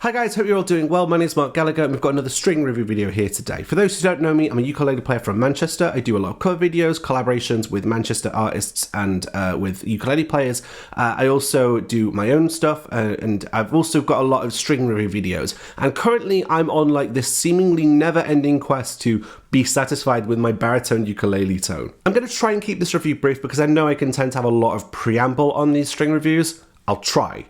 Hi guys, hope you're all doing well. My name is Marc Gallagher and we've got another string review video here today. For those who don't know me, I'm a ukulele player from Manchester. I do a lot of cover videos, collaborations with Manchester artists and with ukulele players. I also do my own stuff and I've also got a lot of string review videos. And currently I'm on like this seemingly never-ending quest to be satisfied with my baritone ukulele tone. I'm going to try and keep this review brief because I know I can tend to have a lot of preamble on these string reviews. I'll try.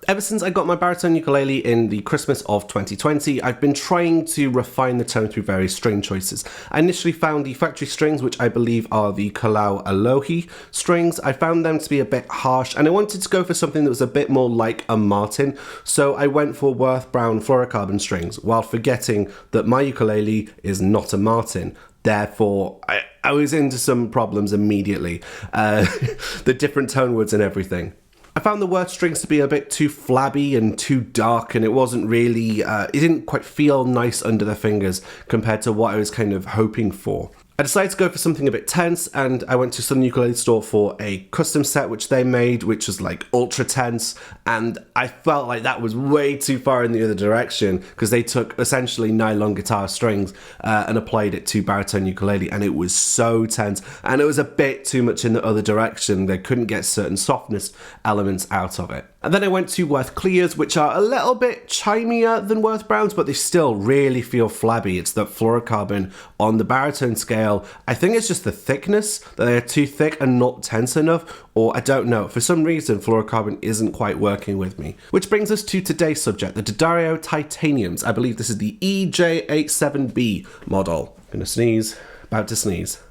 Ever since I got my baritone ukulele in the Christmas of 2020, I've been trying to refine the tone through various string choices. I initially found the factory strings, which I believe are the Kalau Alohi strings. I found them to be a bit harsh, and I wanted to go for something that was a bit more like a Martin, so I went for Worth Brown flurocarbon strings, while forgetting that my ukulele is not a Martin. Therefore, I was into some problems immediately. The different tone woods and everything. I found the Worth strings to be a bit too flabby and too dark, and it wasn't really, it didn't quite feel nice under the fingers compared to what I was kind of hoping for. I decided to go for something a bit tense, and I went to Southern Ukulele Store for a custom set which they made, which was like ultra tense, and I felt like that was way too far in the other direction because they took essentially nylon guitar strings and applied it to baritone ukulele, and it was so tense, and it was a bit too much in the other direction. They couldn't get certain softness elements out of it. And then I went to Worth Clears, which are a little bit chimier than Worth Browns, but they still really feel flabby. It's the fluorocarbon on the baritone scale. I think it's just the thickness, that they're too thick and not tense enough, or I don't know. For some reason, fluorocarbon isn't quite working with me. Which brings us to today's subject, the D'Addario Titaniums. I believe this is the EJ87B model. Gonna sneeze, about to sneeze.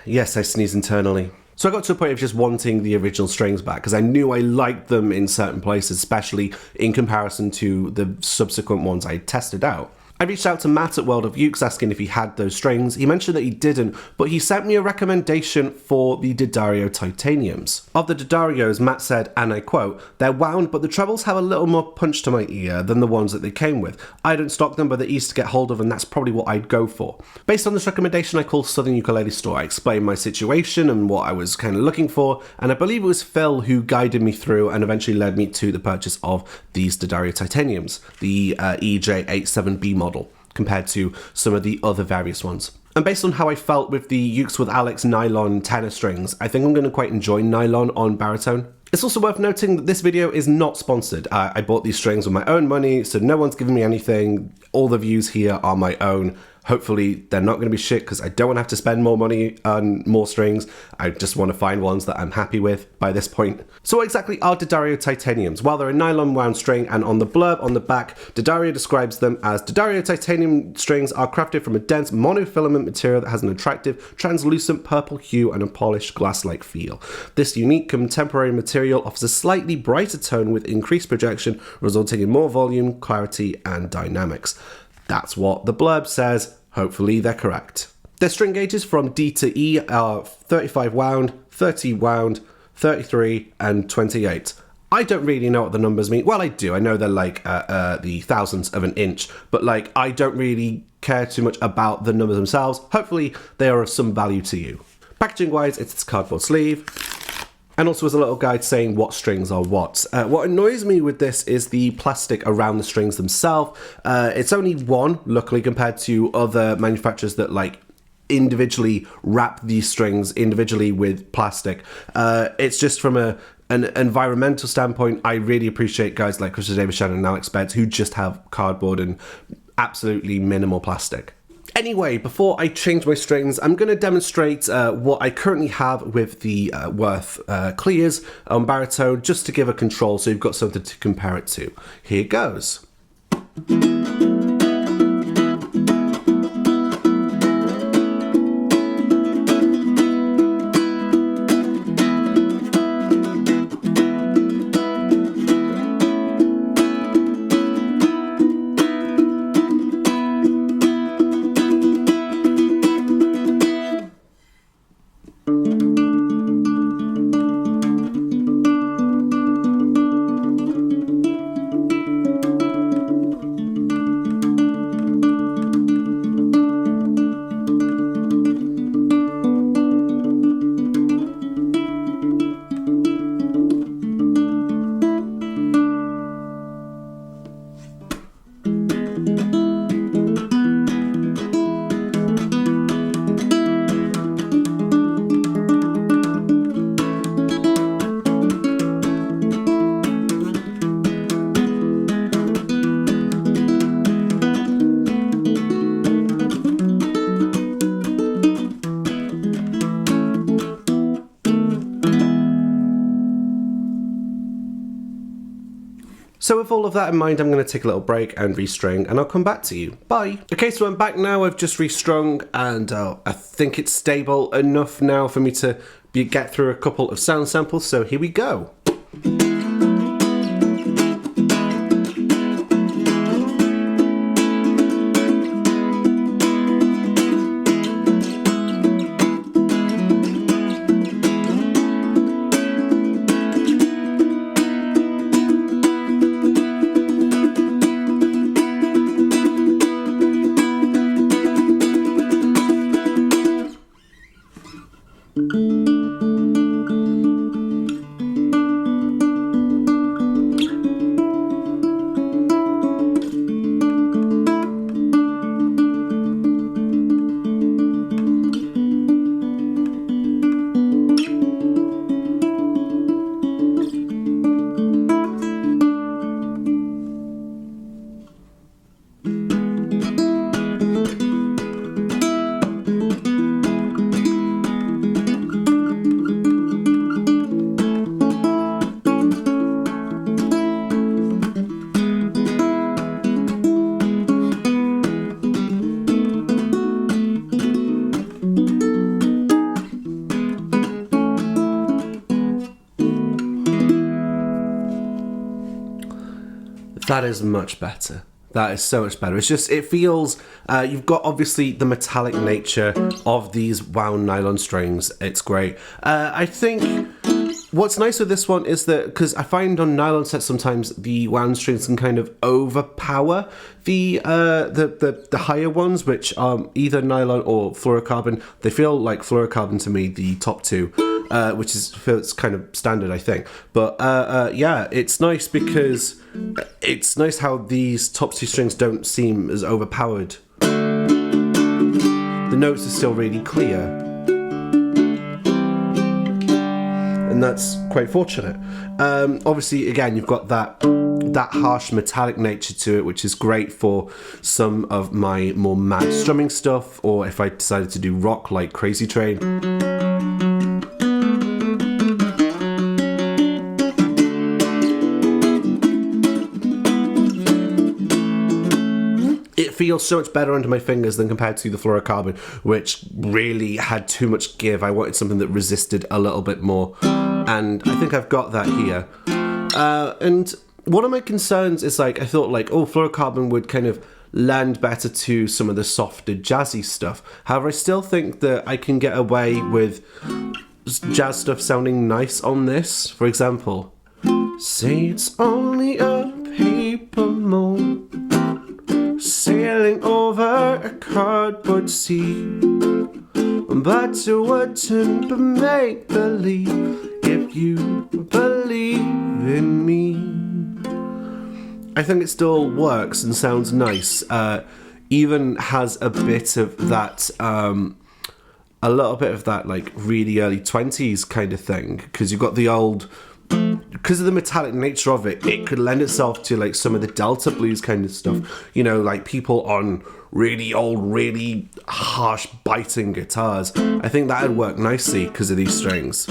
Yes, I sneeze internally. So I got to a point of just wanting the original strings back because I knew I liked them in certain places, especially in comparison to the subsequent ones I tested out. I reached out to Matt at World of Ukes asking if he had those strings. He mentioned that he didn't, but he sent me a recommendation for the D'Addario Titaniums. Of the D'Addarios, Matt said, and I quote, "They're wound, but the trebles have a little more punch to my ear than the ones that they came with. I don't stock them, but they're easy to get hold of, and that's probably what I'd go for." Based on this recommendation, I called Southern Ukulele Store. I explained my situation and what I was kind of looking for, and I believe it was Phil who guided me through and eventually led me to the purchase of these D'Addario Titaniums, the EJ87B model, compared to some of the other various ones. And based on how I felt with the Ukes with Alex nylon tenor strings, I think I'm going to quite enjoy nylon on baritone. It's also worth noting that this video is not sponsored. I bought these strings with my own money, so no one's giving me anything. All the views here are my own. Hopefully they're not going to be shit because I don't want to have to spend more money on more strings. I just want to find ones that I'm happy with by this point. So what exactly are D'Addario Titaniums? Well, they're a nylon wound string, and on the blurb on the back, D'Addario describes them as D'Addario titanium strings are crafted from a dense monofilament material that has an attractive translucent purple hue and a polished glass-like feel. This unique contemporary material offers a slightly brighter tone with increased projection, resulting in more volume, clarity, and dynamics. That's what the blurb says. Hopefully they're correct. Their string gauges from D to E are 35 wound, 30 wound, 33, and 28. I don't really know what the numbers mean. Well, I do. I know they're like the thousandths of an inch, but like I don't really care too much about the numbers themselves. Hopefully they are of some value to you. Packaging wise, it's this cardboard sleeve. And also as a little guide saying what strings are what. What annoys me with this is the plastic around the strings themselves. It's only one, luckily, compared to other manufacturers that like individually wrap these strings individually with plastic. It's just from an environmental standpoint, I really appreciate guys like Christopher David Shannon and Alex Betts who just have cardboard and absolutely minimal plastic. Anyway, before I change my strings, I'm going to demonstrate what I currently have with the Worth Clears on baritone, just to give a control so you've got something to compare it to. Here goes. So with all of that in mind, I'm going to take a little break and restring, and I'll come back to you. Bye. Okay, so I'm back now. I've just restrung, and I think it's stable enough now for me to get through a couple of sound samples, so here we go. That is much better. That is so much better. It's just, it feels, you've got obviously the metallic nature of these wound nylon strings. It's great. I think what's nice with this one is that, because I find on nylon sets sometimes the wound strings can kind of overpower the higher ones, which are either nylon or fluorocarbon. They feel like fluorocarbon to me, the top two. Which feels kind of standard, I think. But yeah, it's nice because it's nice how these top two strings don't seem as overpowered. The notes are still really clear. And that's quite fortunate. Obviously, again, you've got that harsh metallic nature to it, which is great for some of my more mad strumming stuff, or if I decided to do rock like Crazy Train. It feels so much better under my fingers than compared to the fluorocarbon, which really had too much give. I wanted something that resisted a little bit more, and I think I've got that here. And one of my concerns is, like, I thought, like, oh, fluorocarbon would kind of lend better to some of the softer jazzy stuff. However, I still think that I can get away with jazz stuff sounding nice on this. For example, say it's only a paper moon sailing over a cardboard sea, but you wouldn't make believe if you believe in me. I think it still works and sounds nice. Even has a bit of that, a little bit of that, like, really early 20s kind of thing, because you've got the old, because of the metallic nature of it, it could lend itself to, like, some of the Delta blues kind of stuff. You know, like people on really old, really harsh, biting guitars. I think that would work nicely because of these strings.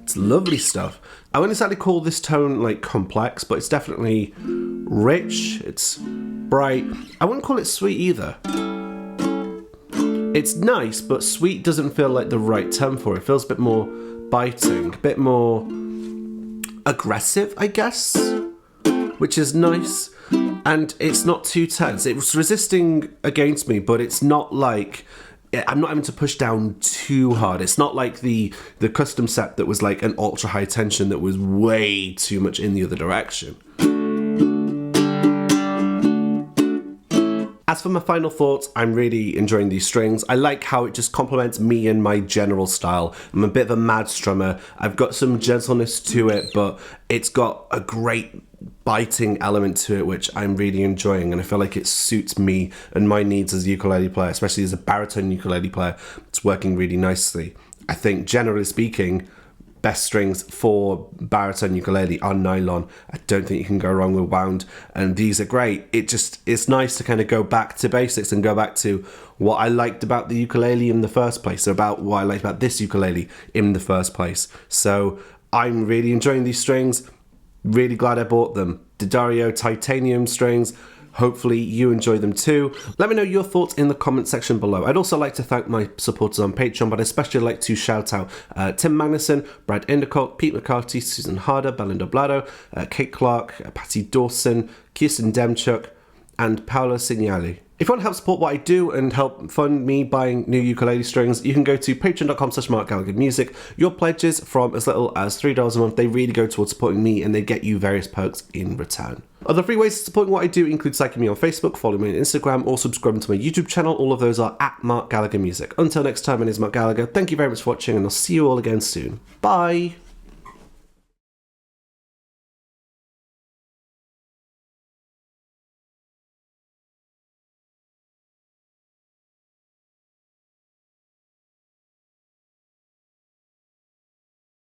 It's lovely stuff. I wouldn't exactly call this tone, like, complex, but it's definitely rich. It's bright. I wouldn't call it sweet either. It's nice, but sweet doesn't feel like the right term for it. It feels a bit more biting, a bit more aggressive, I guess, which is nice. And it's not too tense. It was resisting against me, but it's not like, I'm not having to push down too hard. It's not like the custom set that was like an ultra high tension that was way too much in the other direction. As for my final thoughts, I'm really enjoying these strings. I like how it just complements me and my general style. I'm a bit of a mad strummer. I've got some gentleness to it, but it's got a great biting element to it, which I'm really enjoying, and I feel like it suits me and my needs as a ukulele player, especially as a baritone ukulele player. It's working really nicely. I think, generally speaking, best strings for baritone ukulele are nylon. I don't think you can go wrong with wound, and these are great. It's nice to kind of go back to basics and go back to what I liked about the ukulele in the first place, or about what I liked about this ukulele in the first place. So I'm really enjoying these strings. Really glad I bought them. D'Addario titanium strings. Hopefully you enjoy them too. Let me know your thoughts in the comment section below. I'd also like to thank my supporters on Patreon, but I'd especially like to shout out Tim Magnuson, Brad Endicott, Pete McCarthy, Susan Harder, Belinda Blado, Kate Clark, Patty Dawson, Kirsten Demchuk, and Paolo Signali. If you want to help support what I do and help fund me buying new ukulele strings, you can go to patreon.com/Marc Gallagher Music. Your pledges from as little as $3 a month, they really go towards supporting me, and they get you various perks in return. Other free ways of supporting what I do include liking me on Facebook, following me on Instagram, or subscribing to my YouTube channel. All of those are at Marc Gallagher Music. Until next time, my name is Marc Gallagher. Thank you very much for watching, and I'll see you all again soon. Bye!